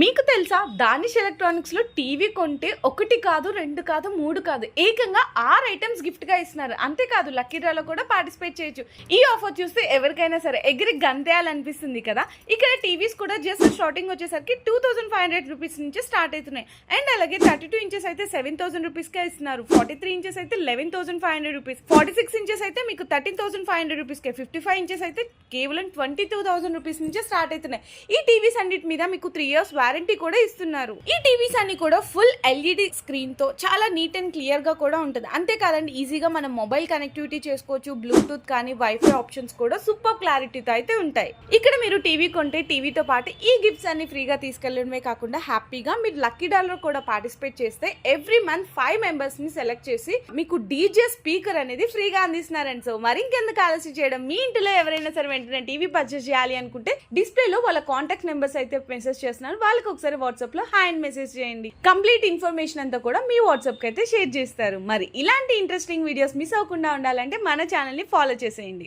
మీకు తెలుసా దానిష్ ఎలక్ట్రానిక్స్ లో టీవీ కొంటే 1 కాదు 2 కాదు 3 కాదు ఏకంగా 6 ఐటమ్స్ గిఫ్ట్ గా ఇస్తున్నారు. అంతేకాదు లక్కీ డ్రాలో కూడా పార్టిసిపేట్ చేయొచ్చు. ఈ ఆఫర్ చూస్తే ఎవరికైనా సరే ఎగిరి గంతేయాలనిపిస్తుంది కదా. ఇక్కడ టీవీస్ కూడా జస్ట్ స్టార్టింగ్ వచ్చేసరికి 2500 రూపీస్ నుంచి స్టార్ట్ అవుతున్నాయి. అండ్ అలాగే 32 ఇంచెస్ అయితే 7000 రూపీస్ కే ఇస్తున్నారు. 43 ఇంచెస్ అయితే 11500 రూపీస్, 46 ఇంచెస్ అయితే మీకు 13500 రూపీస్ కే, 55 ఇంచెస్ అయితే కేవలం 22000 రూపీస్ నుంచి స్టార్ట్ అవుతున్నాయి. ఈ టీవీస్ అన్నిటి మీద మీకు 3 ఇయర్స్ వారంటీ కూడా ఇస్తున్నారు. ఈ టీవీస్ అన్ని కూడా ఫుల్ ఎల్ఈడి స్క్రీన్ తో చాలా నీట్ అండ్ క్లియర్ గా కూడా ఉంటుంది. అంతేకాదండి ఈజీగా మనం మొబైల్ కనెక్టివిటీ చేసుకోవచ్చు. బ్లూటూత్ కానీ వైఫై ఆప్షన్స్ కూడా సూపర్ క్లారిటీతో అయితే ఉంటాయి. ఇక్కడ మీరు టీవీ కొంటే టీవీతో పాటు ఈ గిఫ్ట్స్ అన్ని ఫ్రీగా తీసుకెళ్లడమే కాకుండా హ్యాపీగా మీరు లక్కీ డ్రాలో కూడా పార్టిసిపేట్ చేస్తే ఎవ్రీ మంత్ 5 మెంబర్స్ ని సెలెక్ట్ చేసి మీకు డీజే స్పీకర్ అనేది ఫ్రీగా అందిస్తున్నారండి. సో మరి ఇంకెందుకు ఆలస్యం చేయడం, మీ ఇంటిలో ఎవరైనా సరే వెంటనే టీవీ పర్చేస్ చేయాలి అనుకుంటే డిస్ప్లేలో వాళ్ళ కాంటాక్ట్ నెంబర్స్ అయితే మెసేజ్ చేస్తున్నారు. వాళ్ళకి ఒకసారి వాట్సాప్ లో హాయ్ అని మెసేజ్ చేయండి. కంప్లీట్ ఇన్ఫర్మేషన్ అంతా కూడా మీ వాట్సాప్ కి అయితే షేర్ చేస్తారు. మరి ఇలాంటి ఇంట్రెస్టింగ్ వీడియోస్ మిస్ అవ్వకుండా ఉండాలంటే మన ఛానల్ ని ఫాలో చేసేయండి.